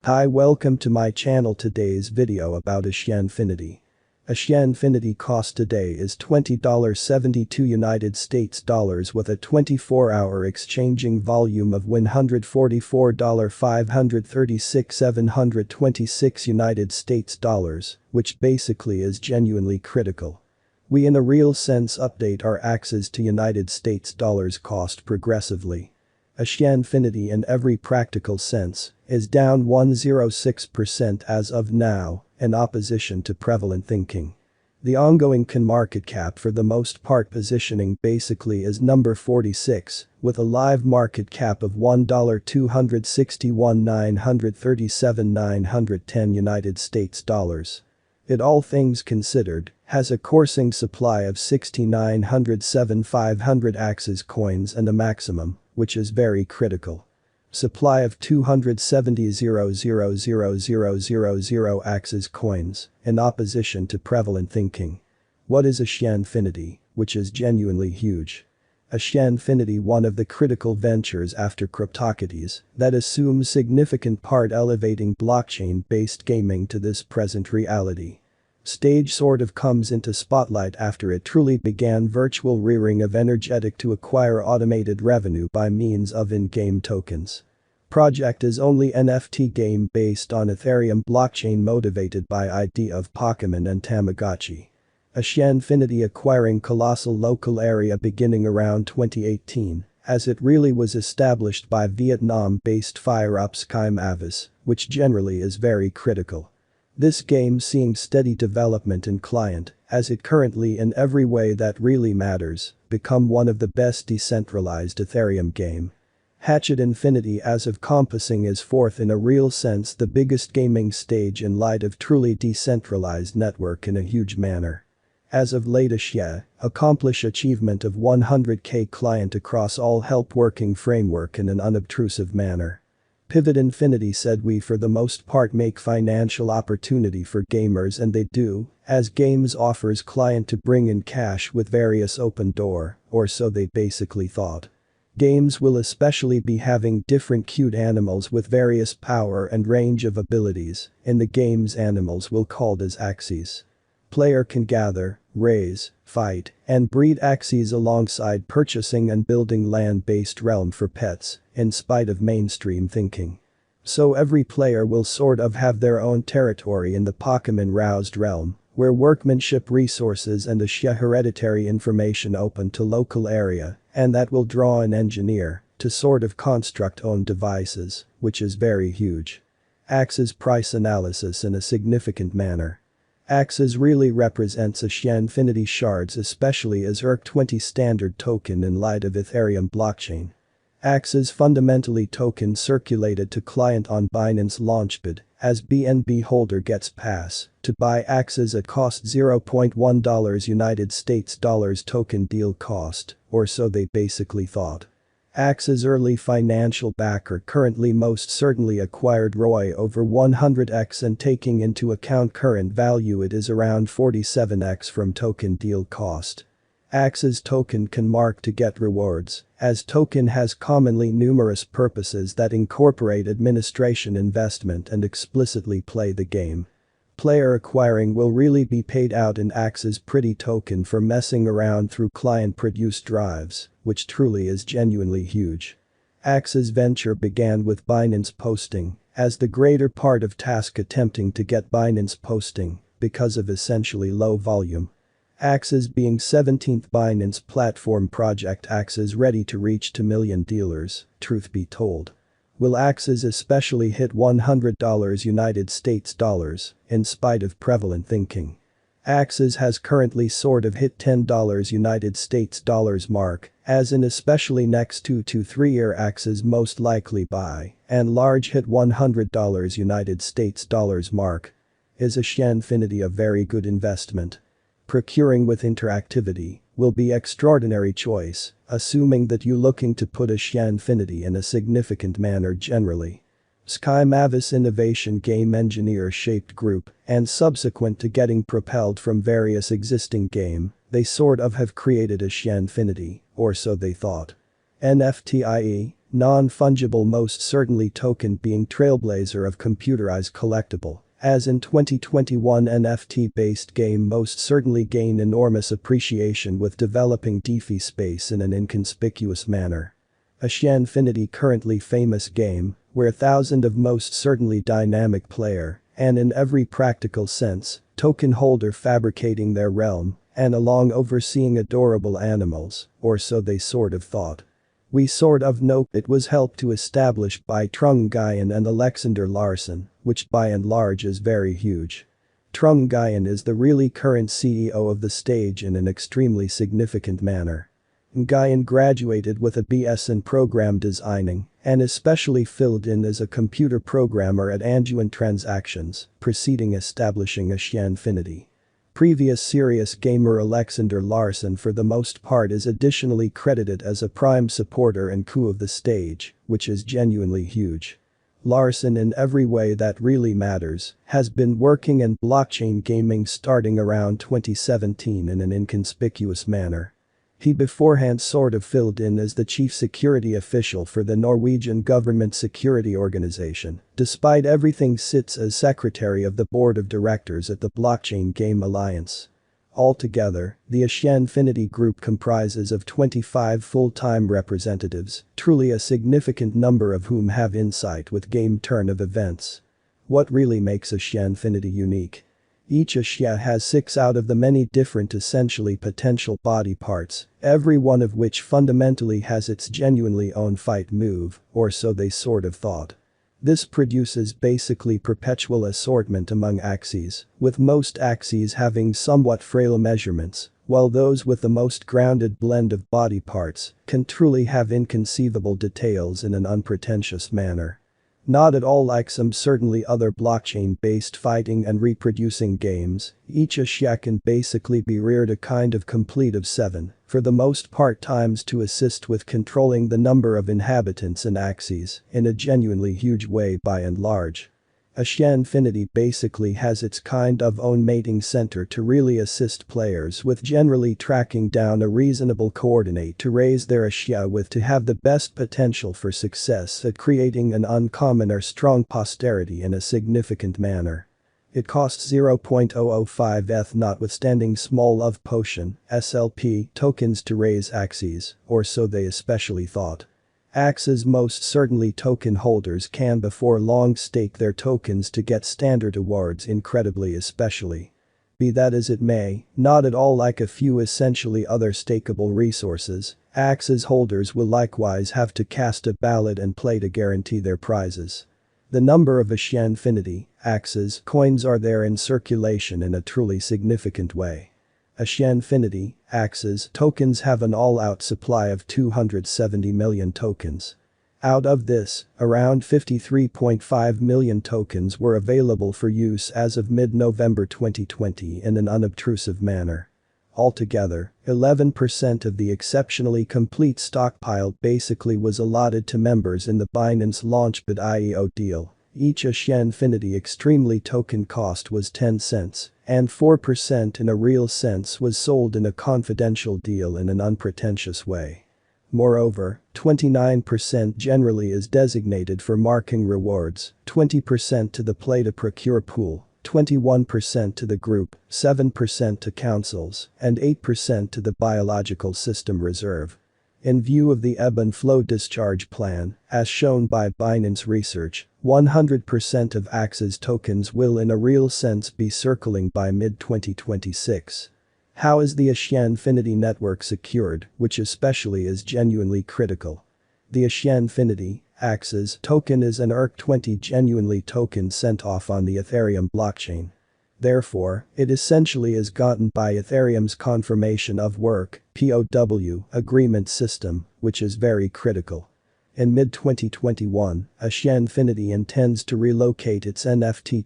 Hi, welcome to my channel. Today's video about AXIE Infinity. AXIE Infinity cost today is $20.72 United States dollars with a 24-hour exchanging volume of $144,536,726 United States dollars, which basically is genuinely critical. We in a real sense update our AXS to United States dollars cost progressively. AXIE Infinity in every practical sense is down 106% as of now, in opposition to prevalent thinking. The ongoing CAN market cap for the most part positioning basically is number 46, with a live market cap of $1,261,937,910 United States dollars. It, all things considered, has a coursing supply of 6,907,500 AXS coins and a maximum, which is very critical, supply of 270,000,000 AXS coins, in opposition to prevalent thinking. What is AXIE Infinity, which is genuinely huge? AXIE Infinity, one of the critical ventures after CryptoKitties that assumes significant part elevating blockchain-based gaming to this present reality. Stage sort of comes into spotlight after it truly began virtual rearing of energetic to acquire automated revenue by means of in-game tokens. Project is only NFT game based on Ethereum blockchain motivated by idea of Pokemon and Tamagotchi. AXIE Infinity acquiring colossal local area beginning around 2018, as it really was established by Vietnam-based fire-up cipher, which generally is very critical. This game seeing steady development in client, as it currently in every way that really matters, become one of the best decentralized Ethereum game. AXIE Infinity as of compassing is fourth in a real sense the biggest gaming stage in light of truly decentralized network in a huge manner. As of late AXIE accomplish achievement of 100k client across all help working framework in an unobtrusive manner. Pivot Infinity said we for the most part make financial opportunity for gamers and they do, as games offers client to bring in cash with various open door, or so they basically thought. Games will especially be having different cute animals with various power and range of abilities, in the game's animals will called as AXIEs. Player can gather, raise, fight, and breed AXIEs alongside purchasing and building land-based realm for pets, in spite of mainstream thinking. So every player will sort of have their own territory in the Pokemon-roused realm, where workmanship resources and AXIE hereditary information open to local area, and that will draw an engineer to sort of construct own devices, which is very huge. AXS price analysis in a significant manner. AXS really represents AXIE Infinity shards especially as ERC20 standard token in light of Ethereum blockchain. AXS fundamentally token circulated to client on Binance Launchpad, as BNB holder gets pass to buy AXS at cost $0.1 United States dollars token deal cost, or so they basically thought. AXS early financial backer currently most certainly acquired ROI over 100x and taking into account current value it is around 47x from token deal cost. AXS token can mark to get rewards, as token has commonly numerous purposes that incorporate administration investment and explicitly play the game. Player acquiring will really be paid out in AXS pretty token for messing around through client-produced drives, which truly is genuinely huge. AXS venture began with Binance posting, as the greater part of task attempting to get Binance posting, because of essentially low volume. AXS being 17th Binance platform project AXS ready to reach 2 million dealers, truth be told. Will AXS especially hit $100 United States dollars, in spite of prevalent thinking? AXS has currently sort of hit $10 United States dollars mark, as in especially next 2 to 3 year AXS most likely buy, and large hit $100 United States dollars mark. Is AXIE Infinity a very good investment? Procuring with interactivity will be extraordinary choice, assuming that you looking to put AXIE Infinity in a significant manner generally. Sky Mavis Innovation Game Engineer shaped group, and subsequent to getting propelled from various existing game, they sort of have created AXIE Infinity, or so they thought. NFTIE, non-fungible most certainly token being trailblazer of computerized collectible. As in 2021 NFT-based game most certainly gain enormous appreciation with developing DeFi space in an inconspicuous manner. AXIE Infinity currently famous game, where thousand of most certainly dynamic player, and in every practical sense, token holder fabricating their realm, and along overseeing adorable animals, or so they sort of thought. We sort of know it was helped to establish by Trung Nguyen and Alexander Larsen, which by and large is very huge. Trung Nguyen is the really current CEO of the stage in an extremely significant manner. Nguyen graduated with a BS in program designing and especially filled in as a computer programmer at Anjuan Transactions, preceding establishing AXIE Infinity. Previous serious gamer Alexander Larsen for the most part is additionally credited as a prime supporter and coup of the stage, which is genuinely huge. Larsen in every way that really matters has been working in blockchain gaming starting around 2017 in an inconspicuous manner. He beforehand sort of filled in as the chief security official for the Norwegian government security organization, despite everything sits as secretary of the board of directors at the Blockchain Game Alliance. Altogether, the AXIE Infinity Group comprises of 25 full-time representatives, truly a significant number of whom have insight with game turn of events. What really makes AXIE Infinity unique? Each AXIE has 6 out of the many different essentially potential body parts, every one of which fundamentally has its genuinely own fight move, or so they sort of thought. This produces basically perpetual assortment among AXIEs, with most AXIEs having somewhat frail measurements, while those with the most grounded blend of body parts can truly have inconceivable details in an unpretentious manner. Not at all like some certainly other blockchain-based fighting and reproducing games, each AXIE can basically be reared a kind of complete of 7, for the most part times to assist with controlling the number of inhabitants and AXIEs in a genuinely huge way by and large. AXIE Infinity basically has its kind of own mating center to really assist players with generally tracking down a reasonable coordinate to raise their AXIE with to have the best potential for success at creating an uncommon or strong posterity in a significant manner. It costs 0.005 ETH notwithstanding small love potion (SLP) tokens to raise AXIEs, or so they especially thought. AXS most certainly token holders can before long stake their tokens to get standard awards incredibly especially. Be that as it may, not at all like a few essentially other stakeable resources, AXS holders will likewise have to cast a ballot and play to guarantee their prizes. The number of AXIE Infinity (AXS) coins are there in circulation in a truly significant way. AXIE Infinity (AXS) tokens have an all-out supply of 270 million tokens. Out of this, around 53.5 million tokens were available for use as of mid-November 2020 in an unobtrusive manner. Altogether, 11% of the exceptionally complete stockpile basically was allotted to members in the Binance Launchpad IEO deal. Each AXIE Infinity extremely token cost was 10 cents, and 4% in a real sense was sold in a confidential deal in an unpretentious way. Moreover, 29% generally is designated for marking rewards, 20% to the play to procure pool, 21% to the group, 7% to councils, and 8% to the biological system reserve. In view of the ebb and flow discharge plan, as shown by Binance Research, 100% of AXS tokens will in a real sense be circling by mid-2026. How is the AXIE Infinity network secured, which especially is genuinely critical? The AXIE Infinity (AXS) token is an ERC-20 genuinely token sent off on the Ethereum blockchain. Therefore, it essentially is gotten by Ethereum's confirmation of work (POW) agreement system, which is very critical. In mid-2021, AXIE Infinity intends to relocate its NFT